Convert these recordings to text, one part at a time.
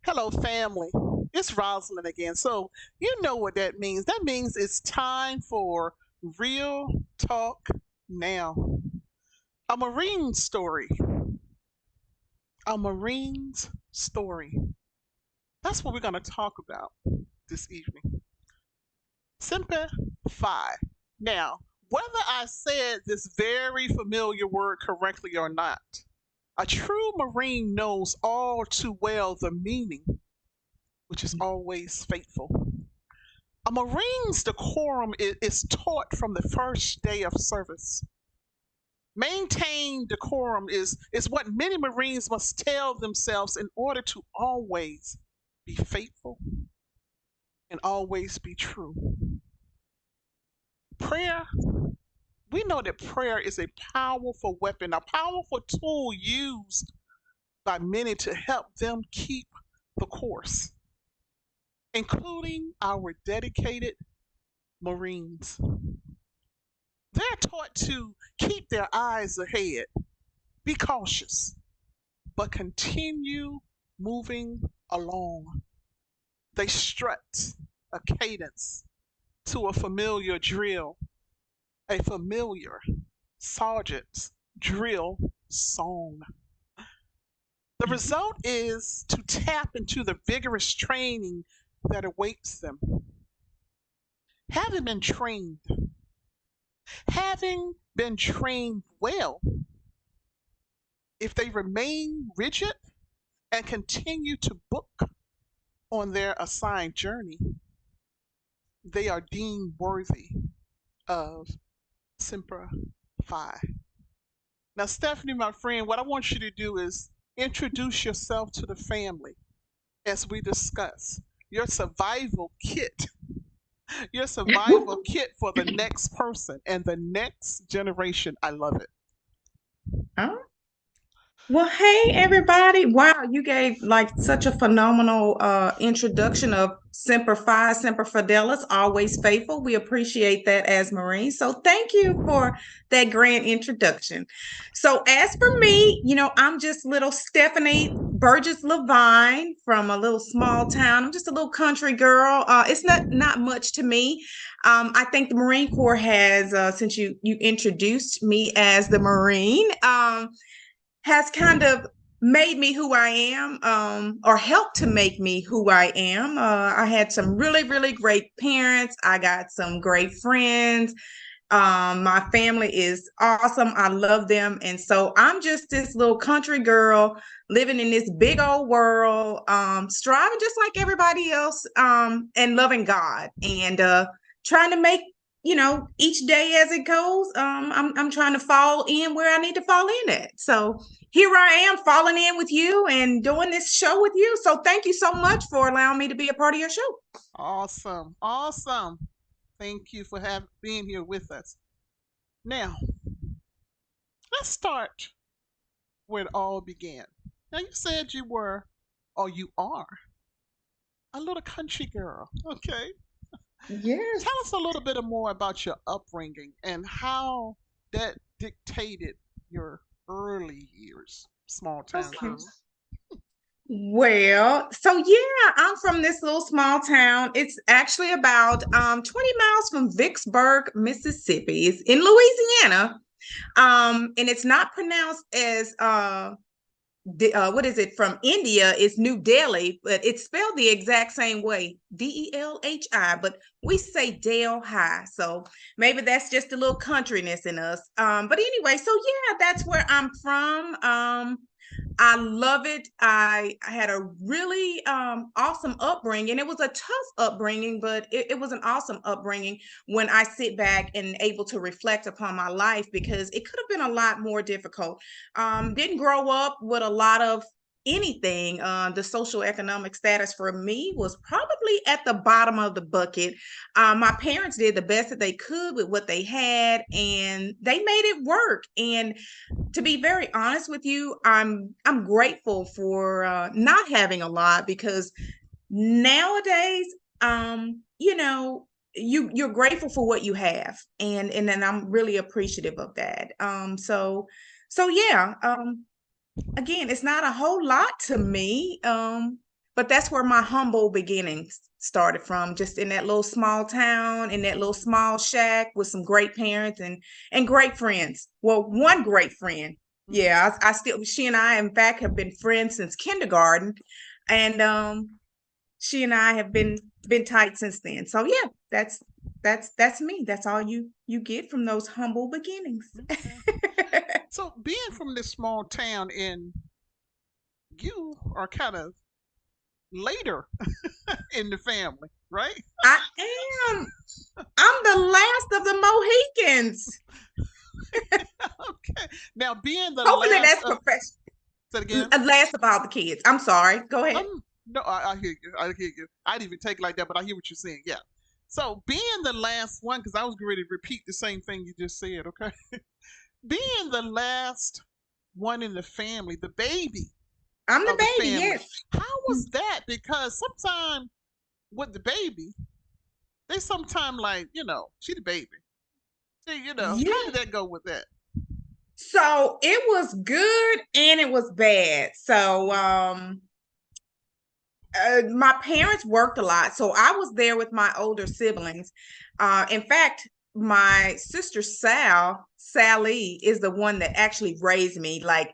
Hello, family. It's Rosalind again. So, you know what that means. That means it's time for Real Talk Now. A Marine story. A Marine's story. That's what we're going to talk about this evening. Semper Fi. Now, whether I said this very familiar word correctly or not, a true Marine knows all too well the meaning, which is always faithful. A Marine's decorum is taught from the first day of service. Maintain decorum is what many Marines must tell themselves in order to always be faithful and always be true. Prayer, we know that prayer is a powerful weapon, a powerful tool used by many to help them keep the course, including our dedicated Marines. They're taught to keep their eyes ahead, be cautious, but continue moving along. They strut a cadence to a familiar drill, a familiar sergeant's drill song. The result is to tap into the vigorous training that awaits them. Having been trained, having been trained well, if they remain rigid and continue to book on their assigned journey, they are deemed worthy of Semper Fi. Now, Stephanie, my friend, what I want you to do is introduce yourself to the family as we discuss your survival kit, your survival kit for the next person and the next generation. I love it. Oh, well, hey everybody. Wow, you gave like such a phenomenal introduction of Semper Fi, Semper Fidelis, always faithful. We appreciate that as Marines. So thank you for that grand introduction. So as for me, I'm just little Stephanie Burgess Levine from a little small town. I'm just a little country girl. It's not much to me. I think the Marine Corps has, since you introduced me as the Marine, has kind of made me who I am, or helped to make me who I am. I had some really, really great parents. I got some great friends. My family is awesome. I love them. And so I'm just this little country girl living in this big old world, striving just like everybody else, and loving God and trying to make, each day as it goes. I'm trying to fall in where I need to fall in at. So here I am falling in with you and doing this show with you. So thank you so much for allowing me to be a part of your show. Awesome. Awesome. Thank you for being here with us. Now, let's start where it all began. Now, you said you were, or you are, a little country girl. Okay. Yes. Tell us a little bit more about your upbringing and how that dictated your early years, small town Okay. girl. Well, so yeah, I'm from this little small town. It's actually about 20 miles from Vicksburg, Mississippi. It's in Louisiana. And it's not pronounced as what is it, from India? It's New Delhi, but it's spelled the exact same way, Delhi, but we say Delhi. So maybe that's just a little countryness in us. But anyway, so yeah, that's where I'm from. I love it. I had a really awesome upbringing. It was a tough upbringing, but it was an awesome upbringing when I sit back and able to reflect upon my life, because it could have been a lot more difficult. Didn't grow up with a lot of anything. The social economic status for me was probably at the bottom of the bucket. My parents did the best that they could with what they had, and they made it work. And to be very honest with you, I'm grateful for not having a lot, because nowadays, you're grateful for what you have, and then I'm really appreciative of that. So yeah. Again, it's not a whole lot to me. But that's where my humble beginnings started from, just in that little small town, in that little small shack with some great parents and great friends. Well, one great friend. Mm-hmm. Yeah, I still, she and I, in fact, have been friends since kindergarten. And she and I have been tight since then. So yeah, that's me. That's all you get from those humble beginnings. Okay. So being from this small town, and you are kind of later in the family, right? I am. I'm the last of the Mohicans. Okay. Now being the Hopefully last that's of, professional. say it again. Last of all the kids. I'm sorry. Go ahead. No, I hear you. I hear you. I didn't even take it like that, but I hear what you're saying. Yeah. So being the last one, because I was ready to repeat the same thing you just said. Okay. Being the last one in the family, the baby I'm the of the baby. family. Yes. How was that? Because sometimes with the baby, they sometimes like, she the baby. How Yeah. did that go with that? So it was good and it was bad. So Mm-hmm. my parents worked a lot, so I was there with my older siblings. In fact, my sister Sally, is the one that actually raised me. Like,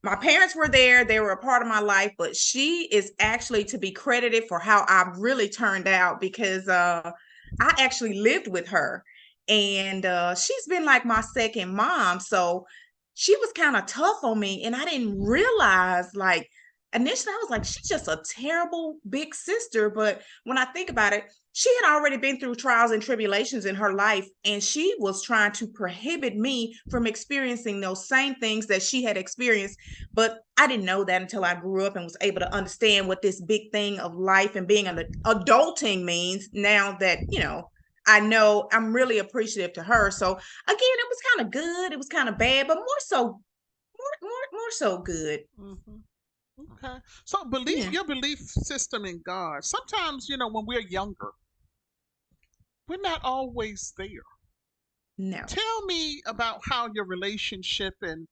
my parents were there, they were a part of my life, but she is actually to be credited for how I really turned out, because I actually lived with her, and she's been like my second mom. So she was kind of tough on me, and I didn't realize, like, initially I was like, she's just a terrible big sister. But when I think about it, she had already been through trials and tribulations in her life, and she was trying to prohibit me from experiencing those same things that she had experienced. But I didn't know that until I grew up and was able to understand what this big thing of life and being an adulting means. Now that, I know, I'm really appreciative to her. So again, it was kind of good. It was kind of bad, but more so good. Mm-hmm. Okay. So Yeah. your belief system in God. Sometimes, when we're younger, we're not always there. No. Tell me about how your relationship and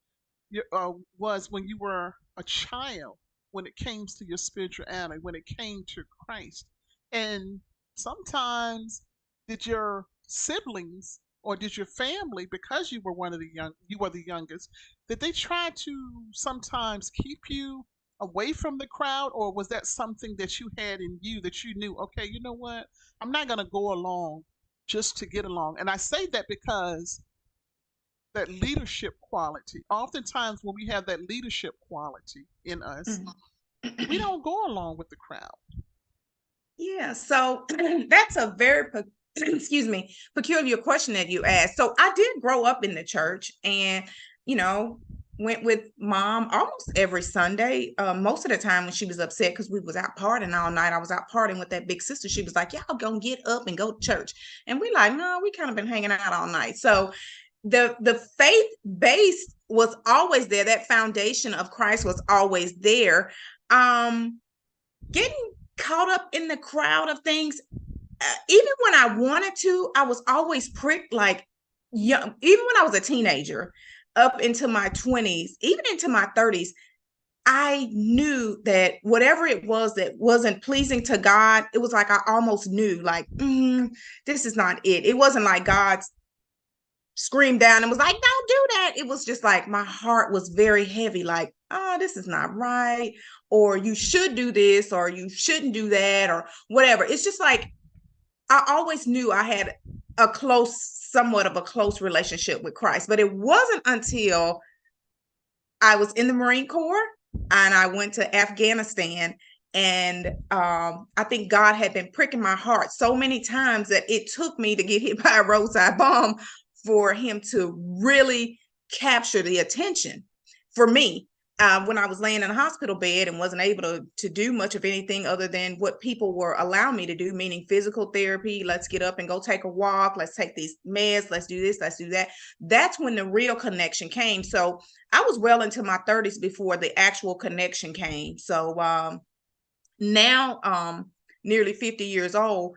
was when you were a child, when it came to your spirituality, when it came to Christ. And sometimes did your siblings or did your family, because you were the youngest, did they try to sometimes keep you away from the crowd, or was that something that you had in you that you knew, okay, you know what? I'm not going to go along just to get along. And I say that because that leadership quality. Oftentimes, when we have that leadership quality in us, Mm. we don't go along with the crowd. Yeah, so that's a very excuse me, peculiar question that you asked. So I did grow up in the church, and you know went with mom almost every Sunday. Most of the time when she was upset because we was out partying all night, I was out partying with that big sister. She was like, "Y'all gonna get up and go to church," and we like, "No, we kind of been hanging out all night." So the faith base was always there. That foundation of Christ was always there. Um, Getting caught up in the crowd of things, even when I wanted to, I was always pricked. Like, young, even when I was a teenager, up into my 20s, even into my 30s, I knew that whatever it was that wasn't pleasing to God, it was like I almost knew, like, this is not it. It wasn't like God screamed down and was like, "Don't do that." It was just like my heart was very heavy, like, "Oh, this is not right," or "You should do this," or "You shouldn't do that," or whatever. It's just like I always knew I had somewhat of a close relationship with Christ. But it wasn't until I was in the Marine Corps and I went to Afghanistan. And I think God had been pricking my heart so many times that it took me to get hit by a roadside bomb for him to really capture the attention for me. When I was laying in a hospital bed and wasn't able to do much of anything other than what people were allowing me to do, meaning physical therapy. Let's get up and go take a walk. Let's take these meds. Let's do this. Let's do that. That's when the real connection came. So I was well into my 30s before the actual connection came. So now, nearly 50 years old,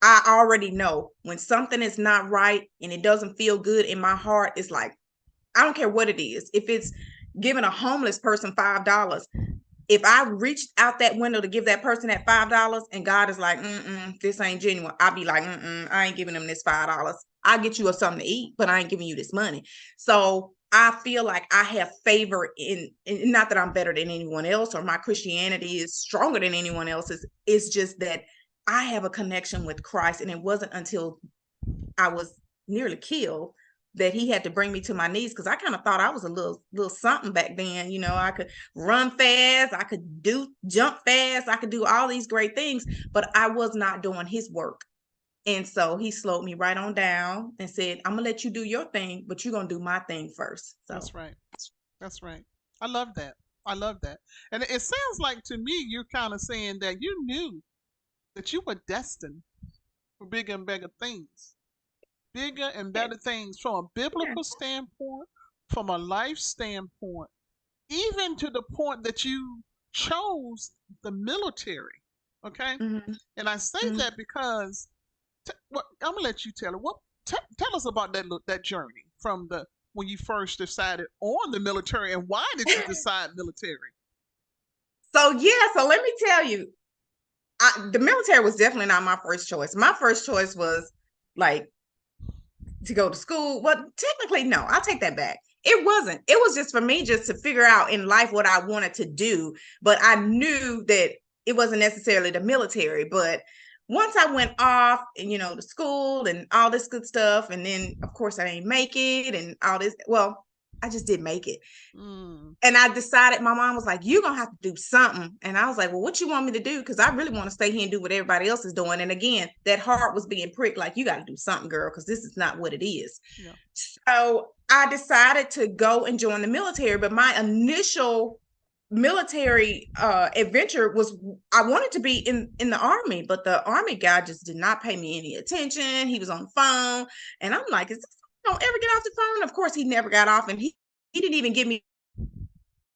I already know when something is not right and it doesn't feel good in my heart. It's like, I don't care what it is. If it's giving a homeless person $5, if I reached out that window to give that person that $5 and God is like, this ain't genuine, I'll be like, I ain't giving them this $5. I'll get you something to eat, but I ain't giving you this money. So I feel like I have favor in not that I'm better than anyone else or my Christianity is stronger than anyone else's. It's just that I have a connection with Christ. And it wasn't until I was nearly killed that he had to bring me to my knees, because I kind of thought I was a little something back then. I could run fast, I could jump fast, I could do all these great things, but I was not doing his work. And so he slowed me right on down and said, I'm gonna let you do your thing, but you're gonna do my thing first. So That's right. That's right. I love that. I love that. And it sounds like to me you're kind of saying that you knew that you were destined for bigger and better things. Bigger and yeah, better things from a biblical standpoint, from a life standpoint, even to the point that you chose the military. Okay? mm-hmm, And I say mm-hmm. that because I'm gonna let you tell it. Tell us about that journey from the when you first decided on the military, and why did you decide military? So let me tell you, the military was definitely not my first choice. My first choice was like to go to school. Well, technically, no, I'll take that back. It wasn't. It was just for me just to figure out in life what I wanted to do. But I knew that it wasn't necessarily the military. But once I went off and, to school and all this good stuff, and then of course I didn't make it and all this. Well, I just didn't make it. Mm, And I decided, my mom was like, you're going to have to do something. And I was like, well, what you want me to do? Because I really want to stay here and do what everybody else is doing. And again, that heart was being pricked, like, you got to do something, girl, because this is not what it is. yeah. So I decided to go and join the military. But my initial military adventure was, I wanted to be in the Army, but the Army guy just did not pay me any attention. He was on the phone. And I'm like, is this, don't ever get off the phone? Of course, he never got off. And he didn't even give me,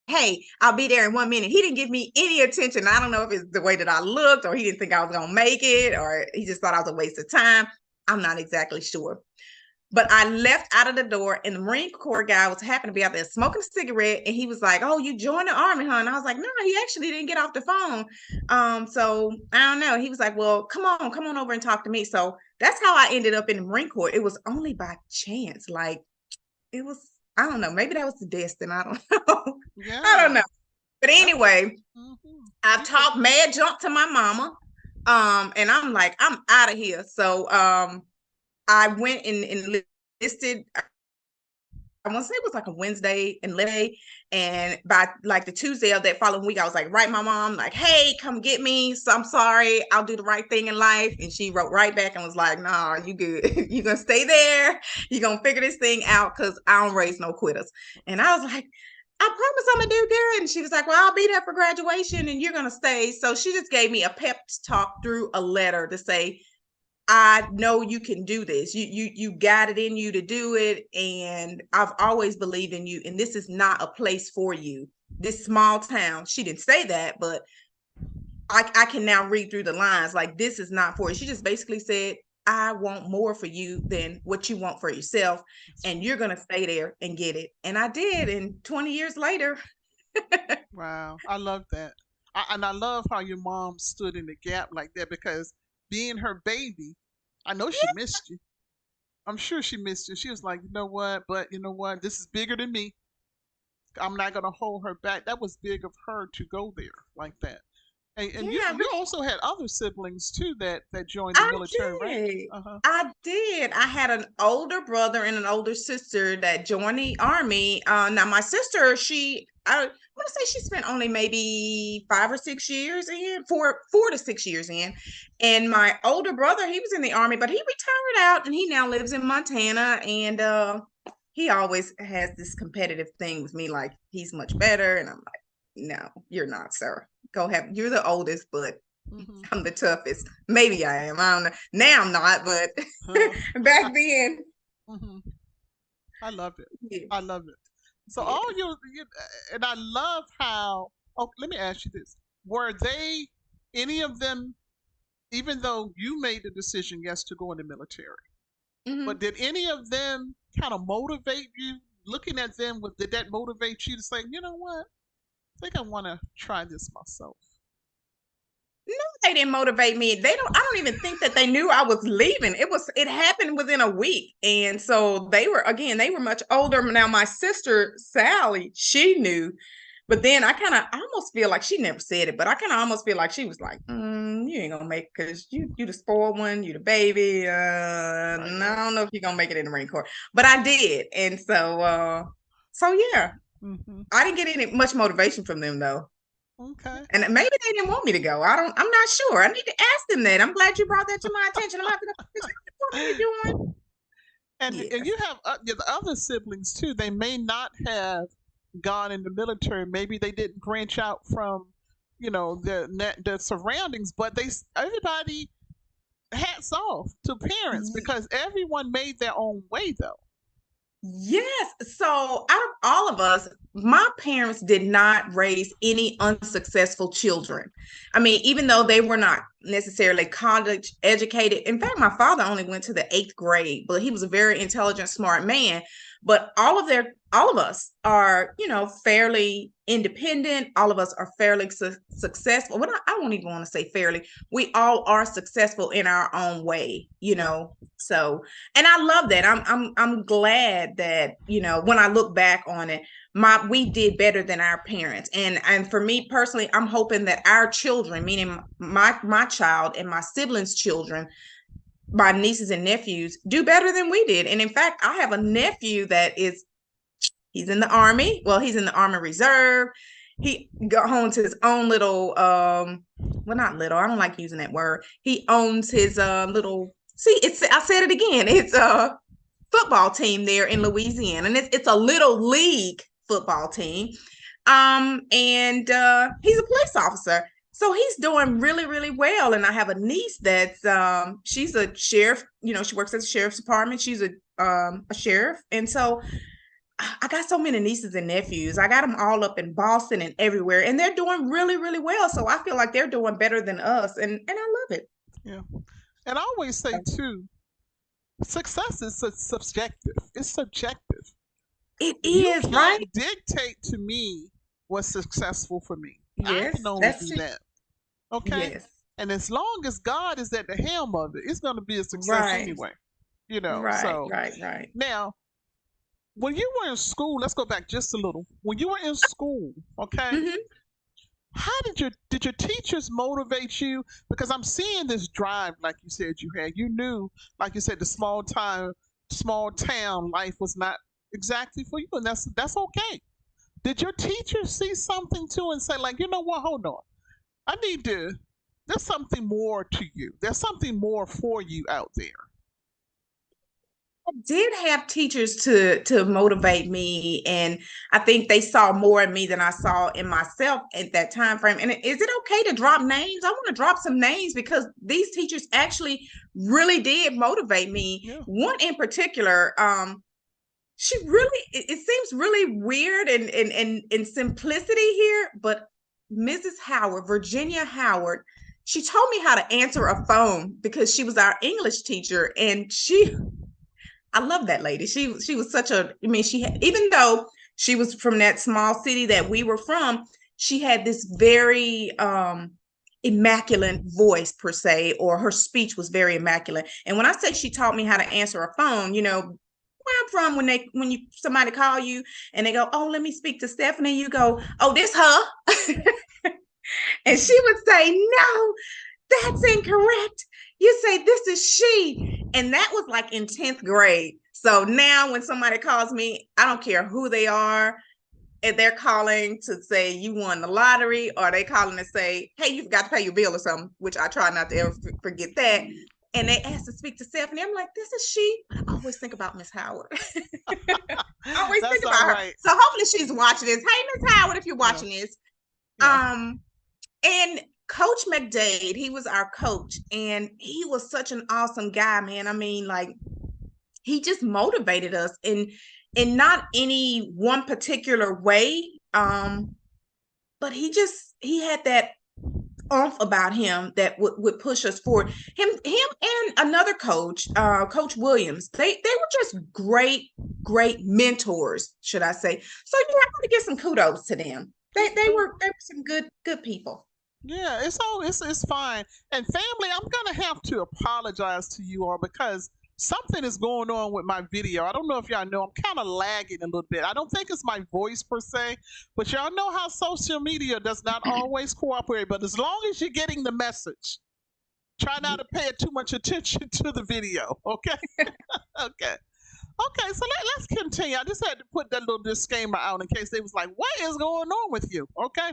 hey, I'll be there in 1 minute. He didn't give me any attention. I don't know if it's the way that I looked, or he didn't think I was going to make it, or he just thought I was a waste of time. I'm not exactly sure. But I left out of the door, and the Marine Corps guy was happened to be out there smoking a cigarette, and he was like, oh, you joined the Army, huh? And I was like, no, he actually didn't get off the phone. So I don't know. He was like, well, come on over and talk to me. So that's how I ended up in the Marine Corps. It was only by chance. Like, it was, I don't know, maybe that was the destiny. I don't know. I don't Yeah. know. But That's anyway, mm-hmm. I've You could. talked mad junk to my mama. And I'm like, I'm out of here. So I went and enlisted. I want to say it was like a Wednesday and Monday. And by like the Tuesday of that following week, I was like, write my mom, like, hey, come get me. So I'm sorry, I'll do the right thing in life. And she wrote right back and was like, nah, you good. You're gonna stay there. You're gonna figure this thing out, because I don't raise no quitters. And I was like, I promise I'm gonna do good. And she was like, well, I'll be there for graduation and you're gonna stay. So she just gave me a pep talk through a letter to say, I know you can do this. You got it in you to do it. And I've always believed in you. And this is not a place for you. This small town. She didn't say that, but I can now read through the lines. Like, this is not for you. She just basically said, I want more for you than what you want for yourself. And you're gonna stay there and get it. And I did. And 20 years later. Wow. I love that. And I love how your mom stood in the gap like that, because being her baby, I know she missed you. I'm sure she missed you. She was like, you know what? But you know what? This is bigger than me. I'm not gonna hold her back. That was big of her to go there like that. And you Yeah, you also had other siblings too that joined the I military, right? did. Uh-huh. I did. I had an older brother and an older sister that joined the Army. Now my sister, I want to say she spent only maybe 5 or 6 years in, four to 6 years in. And my older brother, he was in the Army, but he retired out and he now lives in Montana. And he always has this competitive thing with me, like he's much better. And I'm like, no, you're not, sir. You're the oldest, but Mm-hmm. I'm the toughest. Maybe I am. I don't know. Now I'm not, but Huh. back then, Mm-hmm. I love it. yeah, I love it. So all yes. you and I love how. Oh, let me ask you this: were they any of them, even though you made the decision yes to go in the military, but Hmm. did any of them kind of motivate you? Looking at them, did that motivate you to say, you know what? think I want to try this myself. No, they didn't motivate me. I don't even think that they knew I was leaving. It happened within a week. And so they were much older. Now my sister, Sally, she knew, but then I almost feel like she never said it, but I kind of almost feel like she was like, you ain't gonna make it because you the spoiled one, you the baby. No, I don't know if you're gonna make it in the Marine Corps. But I did. And so yeah, Hmm. I didn't get any much motivation from them though. Okay. And maybe they didn't want me to go. I'm not sure. I need to ask them that. I'm glad you brought that to my attention. I'm like, is that what are you doing? And Yes. you have the other siblings too. They may not have gone in the military. Maybe they didn't branch out from, the surroundings. But everybody, hats off to parents because everyone made their own way though. Yes. So out of all of us, my parents did not raise any unsuccessful children. I mean, even though they were not necessarily college educated. In fact, my father only went to the eighth grade, but he was a very intelligent, smart man. But all of us are, fairly independent. All of us are fairly successful. Well, I don't even want to say fairly. We all are successful in our own way, So and I love that. I'm glad that, when I look back on it, we did better than our parents. And for me personally, I'm hoping that our children, meaning my child and my siblings' children, my nieces and nephews, do better than we did. And in fact, I have a nephew he's in the Army. Well, he's in the Army Reserve. He owns his own little well, not little, I don't like using that word. He owns his little, see, I said it again. It's a football team there in Louisiana, and it's a little league football team. And he's a police officer. So he's doing really, really well. And I have a niece that's she's a sheriff, she works at the sheriff's department. She's a sheriff. And so I got so many nieces and nephews. I got them all up in Boston and everywhere, and they're doing really, really well. So I feel like they're doing better than us, and I love it. Yeah. And I always say too, success is subjective. It's subjective. It You is, right? can't dictate to me what's successful for me. I Yes, can only that's do it. that. Okay. Yes, And as long as God is at the helm of it, it's going to be a success right, anyway. right, So right, right. now, when you were in school, let's go back just a little. When you were in school, okay, Hmm. how did your teachers motivate you? Because I'm seeing this drive, like you said you had. You knew, like you said, the small town life was not exactly for you, and that's okay. Did your teachers see something too and say, like, you know what, hold on. I need to there's something more to you. There's something more for you out there. I did have teachers to motivate me, and I think they saw more in me than I saw in myself at that time frame. And is it okay to drop names? I want to drop some names because these teachers actually really did motivate me. Yeah. One in particular, she really it seems really weird and simplicity here, but Mrs. Howard, Virginia Howard, she told me how to answer a phone because she was our English teacher, and I love that lady. She was such a, I mean, even though she was from that small city that we were from, she had this very immaculate voice per se, or her speech was very immaculate. And when I say she taught me how to answer a phone, where I'm from, when somebody call you and they go, "Oh, let me speak to Stephanie," you go, "Oh, this her," and she would say, "No, that's incorrect. You say this is she." And that was like in 10th grade. So now when somebody calls me, I don't care who they are, and they're calling to say you won the lottery, or they calling to say, "Hey, you forgot to pay your bill," or something, which I try not to ever forget that. And they ask to speak to Stephanie. I'm like, "This is she." I always think about Miss Howard. I always think That's about all her. right. So hopefully she's watching this. Hey, Miss Howard, if you're Yeah. watching this. Yeah. Um, and Coach McDade, he was our coach, and he was such an awesome guy, man. I mean, like, he just motivated us in not any one particular way. But he had that oomph about him that would push us forward. Him and another coach, Coach Williams, they were just great, great mentors, should I say. So yeah, I want to give some kudos to them. They were some good people. Yeah, it's fine. And family, I'm gonna have to apologize to you all because something is going on with my video. I don't know if y'all know, I'm kind of lagging a little bit. I don't think it's my voice per se, but y'all know how social media does not always cooperate. But as long as you're getting the message, try not to pay too much attention to the video. Okay. Okay. Okay, so let's continue. I just had to put that little disclaimer out in case they was like, what is going on with you? Okay.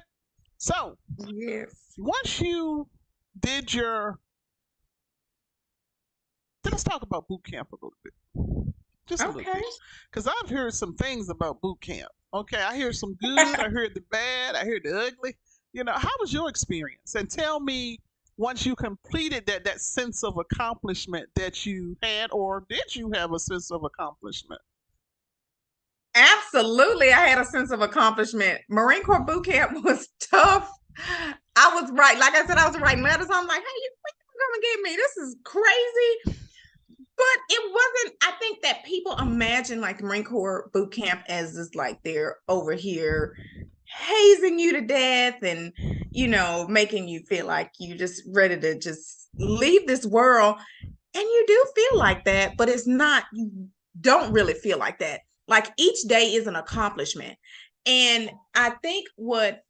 So Yes. once you did your, let's talk about boot camp a little bit, just a little Okay. bit, because I've heard some things about boot camp. Okay, I hear some good, I heard the bad, I heard the ugly. How was your experience? And tell me, once you completed that sense of accomplishment that you had, or did you have a sense of accomplishment? Absolutely, I had a sense of accomplishment. Marine Corps boot camp was tough. I was right, like I said, I was writing letters. I'm like, hey, what you gonna give me? This is crazy. But it wasn't, I think that people imagine like the Marine Corps boot camp as this like they're over here hazing you to death and making you feel like you're just ready to just leave this world. And you do feel like that, but it's not, you don't really feel like that. Like each day is an accomplishment. And I think what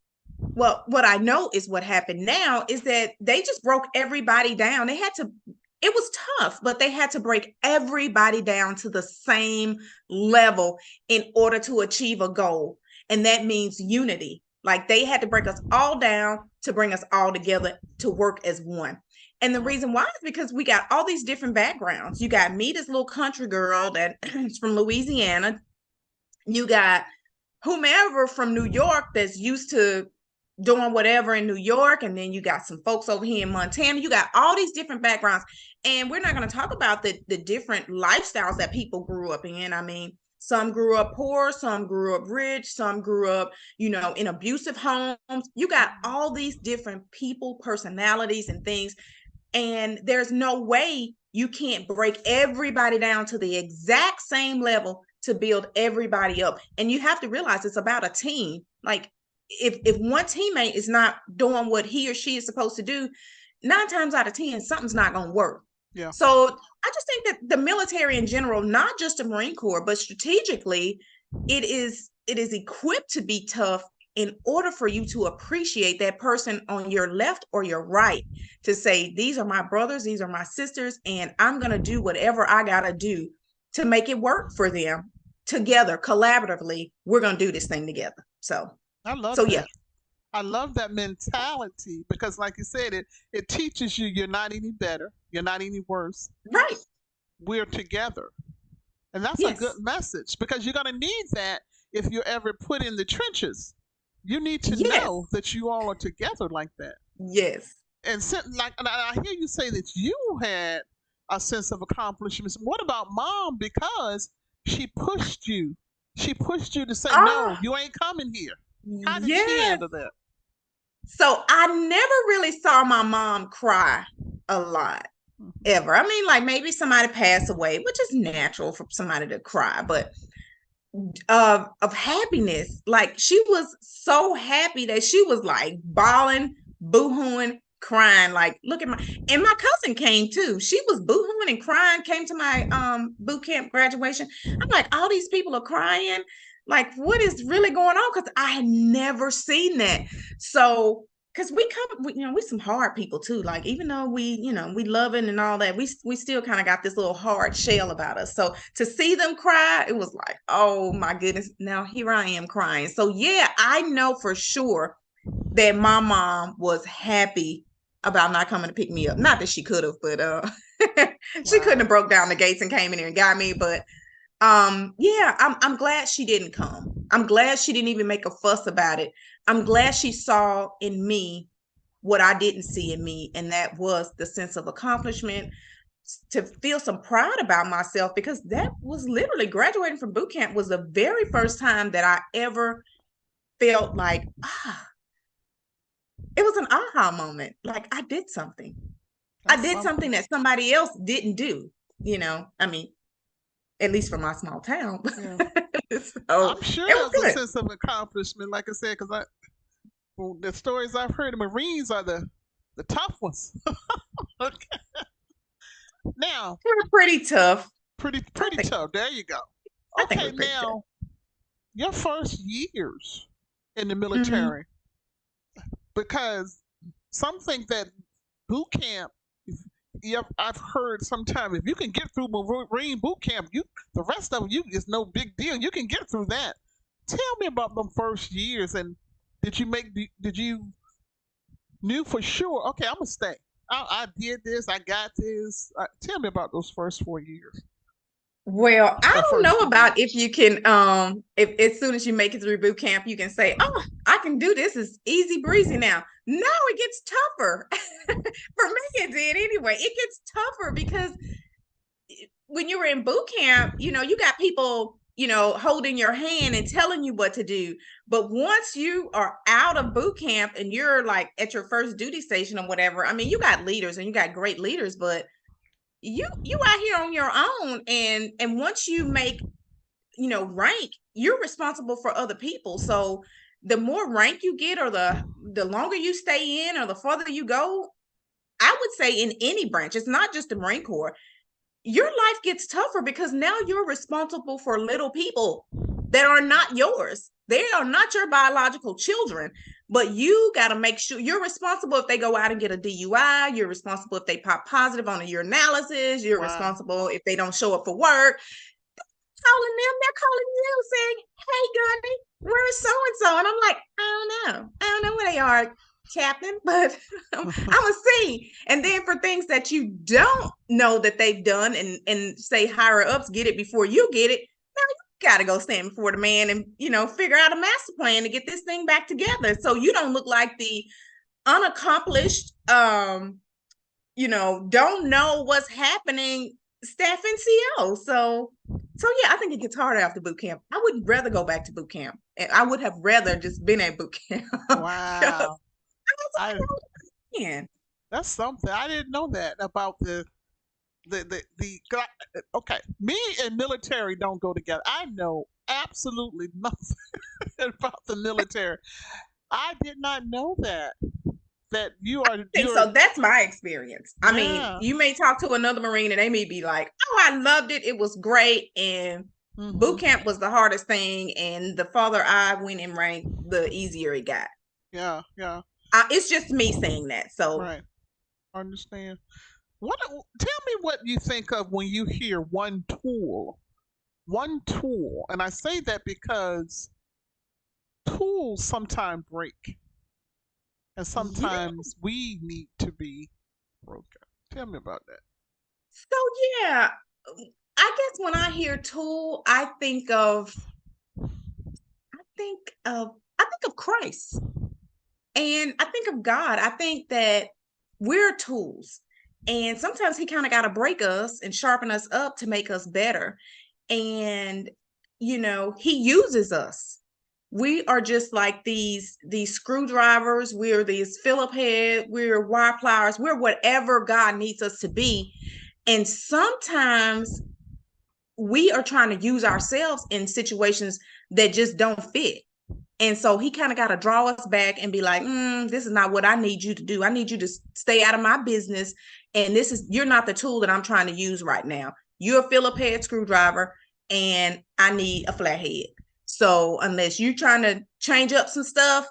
I know is what happened now is that they just broke everybody down. It was tough, but they had to break everybody down to the same level in order to achieve a goal. And that means unity. Like they had to break us all down to bring us all together to work as one. And the reason why is because we got all these different backgrounds. You got me, this little country girl that is from Louisiana. You got whomever from New York that's used to doing whatever in New York. And then you got some folks over here in Montana. You got all these different backgrounds. And we're not going to talk about the different lifestyles that people grew up in. I mean, some grew up poor, some grew up rich, some grew up, in abusive homes. You got all these different people, personalities, and things. And there's no way you can't break everybody down to the exact same level to build everybody up. And you have to realize it's about a team. Like if one teammate is not doing what he or she is supposed to do, 9 times out of 10, something's not going to work. Yeah. So I just think that the military in general, not just the Marine Corps, but strategically, it is equipped to be tough in order for you to appreciate that person on your left or your right, to say, these are my brothers, these are my sisters, and I'm going to do whatever I got to do to make it work for them. Together, collaboratively, we're going to do this thing together. So I love yeah. that. I love that mentality because, like you said, it teaches you you're not any better, you're not any worse. Right. We're together, and that's a good Yes. message because you're going to need that if you're ever put in the trenches. You need to Yes. know that you all are together like that. Yes. And I hear you say that you had a sense of accomplishments. What about mom? Because she pushed you. She pushed you to say, no, Ah, you ain't coming here. How did she yes. handle that? So I never really saw my mom cry a lot, Mhm. ever. I mean, like maybe somebody passed away, which is natural for somebody to cry, but of happiness. Like she was so happy that she was like bawling, boohooing, crying. Like, look at and my cousin came too. She was boohooing and crying, came to my boot camp graduation. I'm like, all these people are crying. Like, what is really going on? Because I had never seen that. So because we some hard people too. Like even though we loving and all that, we still kind of got this little hard shell about us. So to see them cry, it was like, oh my goodness, now here I am crying. So yeah, I know for sure that my mom was happy about not coming to pick me up. Not that she could have, but she couldn't Wow. have broke down the gates and came in here and got me. But yeah, I'm glad she didn't come. I'm glad she didn't even make a fuss about it. I'm glad she saw in me what I didn't see in me, and that was the sense of accomplishment, to feel some pride about myself, because that was literally graduating from boot camp was the very first time that I ever felt like, it was an aha moment. Like I did something. I That's did something. something that somebody else didn't do, I mean, at least for my small town. Yeah. So I'm sure it was there's a good. sense of accomplishment, like I said, because Well, the stories I've heard, the Marines are the tough ones. Okay. Now, We're pretty tough. I pretty think tough. There you go. I think Okay, we're pretty tough. now your first years in the Hmm. military, because some think that boot camp. Yep, I've heard sometimes if you can get through Marine boot camp, you the rest of you is no big deal. You can get through that. Tell me about them first years, and did you knew for sure? Okay, I'm gonna stay. I did this. I got this. Tell me about those first 4 years Well, I or don't first know few about years. if you can if as soon as you make it through boot camp, you can say, "Oh, I can do this. It's easy breezy now." No, it gets tougher. For me, it did anyway. It gets tougher because when you were in boot camp, you got people, holding your hand and telling you what to do. But once you are out of boot camp and you're like at your first duty station or whatever, I mean, you got leaders and you got great leaders, but you out here on your own, and once you make, rank, you're responsible for other people. So the more rank you get, or the longer you stay in, or the further you go, I would say in any branch, it's not just the Marine Corps, your life gets tougher because now you're responsible for little people that are not yours. They are not your biological children, but you got to make sure you're responsible if they go out and get a DUI. You're responsible if they pop positive on a urinalysis. You're Wow. responsible if they don't show up for work. Calling them, they're calling you saying, "Hey, Gunny, where's so and so?" And I'm like, I don't know where they are, Captain, but I'm gonna see. And then for things that you don't know that they've done, and say higher ups get it before you get it, now you gotta go stand before the man and figure out a master plan to get this thing back together, so you don't look like the unaccomplished, don't know what's happening staff NCO. So yeah, I think it gets harder after boot camp. I would rather go back to boot camp. And I would have rather just been at boot camp. Because Wow. I man, That's something I didn't know that about the. Okay, me and military don't go together. I know absolutely nothing about the military. I did not know that think you're so. That's my experience. I mean, yeah. you may talk to another Marine and they may be like, "Oh, I loved it. It was great." And boot Hmm. camp was the hardest thing. And the farther I went in rank, the easier it got. Yeah, yeah, It's just me saying that. So right. I understand. Tell me what you think of when you hear one tool, and I say that because tools sometimes break, and yeah. sometimes we need to be broken. Tell me about that. So yeah, I guess when I hear tool, think of I think of Christ. And I think of God. I think that we're tools. And sometimes he kind of got to break us and sharpen us up to make us better. And he uses us. We are just like these screwdrivers, we're these Phillip head, we're wire pliers, we're whatever God needs us to be. And sometimes we are trying to use ourselves in situations that just don't fit. And so he kind of got to draw us back and be like, this is not what I need you to do. I need you to stay out of my business. And you're not the tool that I'm trying to use right now. You're a Phillip head screwdriver and I need a flathead. So unless you're trying to change up some stuff,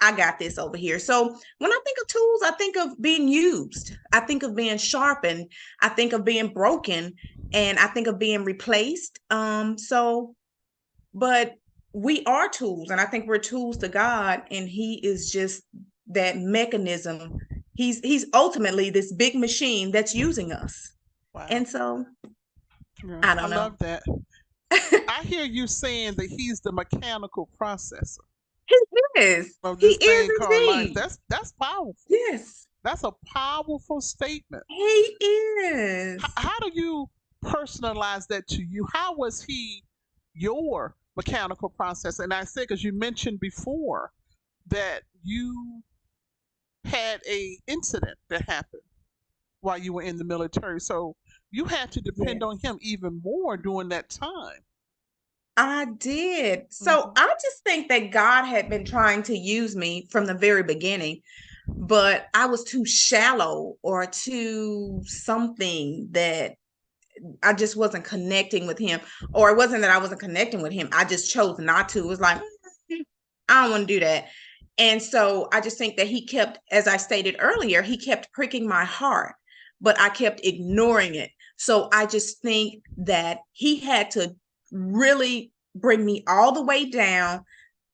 I got this over here. So when I think of tools, I think of being used. I think of being sharpened. I think of being broken, and I think of being replaced. But we are tools, and I think we're tools to God, and He is just that mechanism. He's ultimately this big machine that's using us. Wow. And so Yeah, I I don't know. love that. I hear you saying that he's the mechanical processor He is. of He this is thing called life. indeed. That's powerful. Yes, That's a powerful statement. he is. How do you personalize that to you? How was he your mechanical processor? And I say because you mentioned before that you had a incident that happened while you were in the military, so you had to depend Yes. on him even more during that time. I did. So Hmm. I just think that God had been trying to use me from the very beginning, but I was too shallow or too something that I just wasn't connecting with him. Or it wasn't that I wasn't connecting with him. I just chose not to. It was like, I don't want to do that. And so I just think that he kept, as I stated earlier, he kept pricking my heart, but I kept ignoring it. So I just think that he had to really bring me all the way down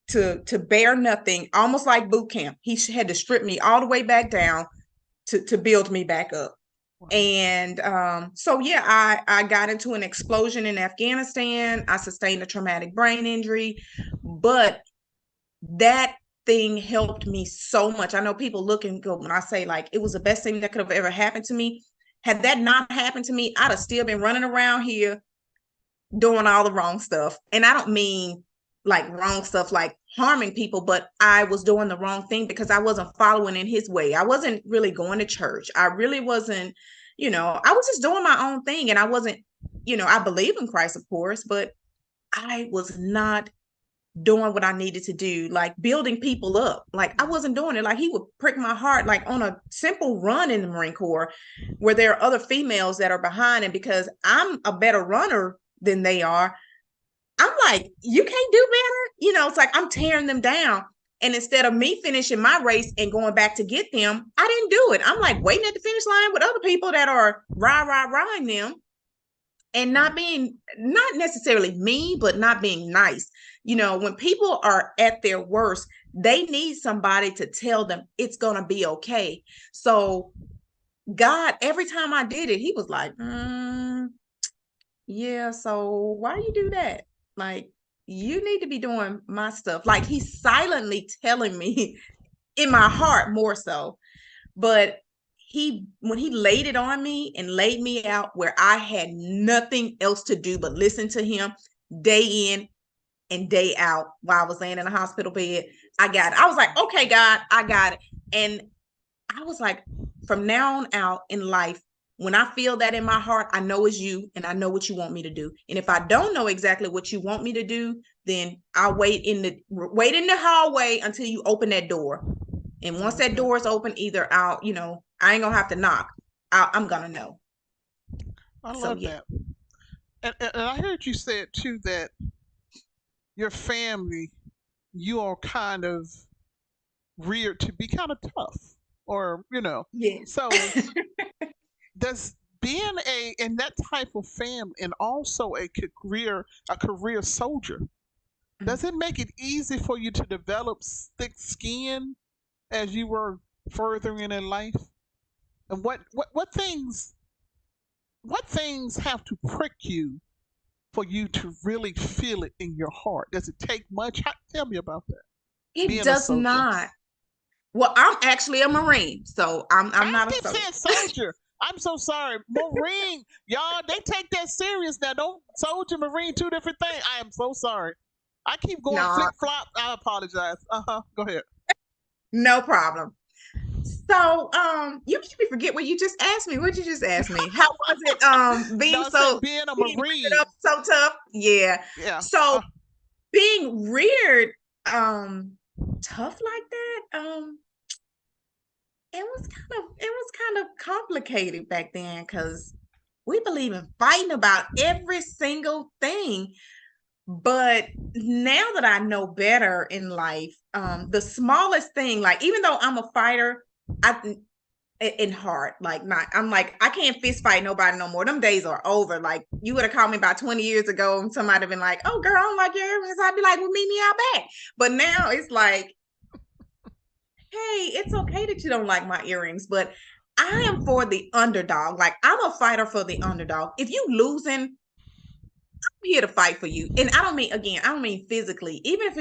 to bear nothing, almost like boot camp. He had to strip me all the way back down to build me back up. Wow. And so yeah, I got into an explosion in Afghanistan. I sustained a traumatic brain injury, but that thing helped me so much. I know people look and go when I say like it was the best thing that could have ever happened to me. Had that not happened to me, I'd have still been running around here doing all the wrong stuff. And I don't mean like wrong stuff like harming people, but I was doing the wrong thing because I wasn't following in his way. I wasn't really going to church. I really wasn't, I was just doing my own thing. And I wasn't, I believe in Christ, of course, but I was not doing what I needed to do, like building people up. Like I wasn't doing it. Like he would prick my heart, like on a simple run in the Marine Corps, where there are other females that are behind, and because I'm a better runner than they are, I'm like, you can't do better. It's like I'm tearing them down. And instead of me finishing my race and going back to get them, I didn't do it. I'm like waiting at the finish line with other people that are riding them and Right. not necessarily mean, but not being nice. When people are at their worst, they need somebody to tell them it's going to be okay. So God, every time I did it, he was like, yeah, so why you do that? Like, you need to be doing my stuff. Like he's silently telling me in my heart more so. But when he laid it on me and laid me out where I had nothing else to do but listen to him day in and day out while I was laying in a hospital bed, I got it. I was like, okay, God, I got it. And I was like, from now on out in life, when I feel that in my heart, I know it's you and I know what you want me to do. And if I don't know exactly what you want me to do, then I'll wait in the hallway until you open that door. And once that Okay. door is open, either I ain't gonna have to knock. I'm gonna know. I So love yeah. that. And I heard you said too that your family, you are kind of reared to be kind of tough, or Yes. So does being a in that type of family and also a career soldier, does it make it easy for you to develop thick skin as you were furthering in life? And what things have to prick you for you to really feel it in your heart? Does it take much? Tell me about that. It Being a does soldier. not. Well, I'm actually a Marine, so I'm I not a keep soldier. saying soldier. I'm so sorry. Marine, y'all, they take that serious now. Don't soldier, Marine, two different things. I am so sorry. I keep going No, flip flop. I apologize. Go ahead. no problem. So, you made me forget what you just asked me. What you just asked me? How was it No, I said being a being reared Marine. up so tough? Yeah. Yeah. So being reared tough like that, it was kind of complicated back then because we believe in fighting about every single thing. But now that I know better in life, the smallest thing, like even though I'm a fighter, I in heart, like not, I'm like, I can't fist fight nobody no more. Them days are over. Like you would have called me about 20 years ago and somebody have been like, oh girl, I don't like your earrings. I'd be like, well, meet me out back. But now it's like, hey, it's okay that you don't like my earrings, but I am for the underdog. Like I'm a fighter for the underdog. If you losing, I'm here to fight for you. And I don't mean, again, I don't mean physically, even if it's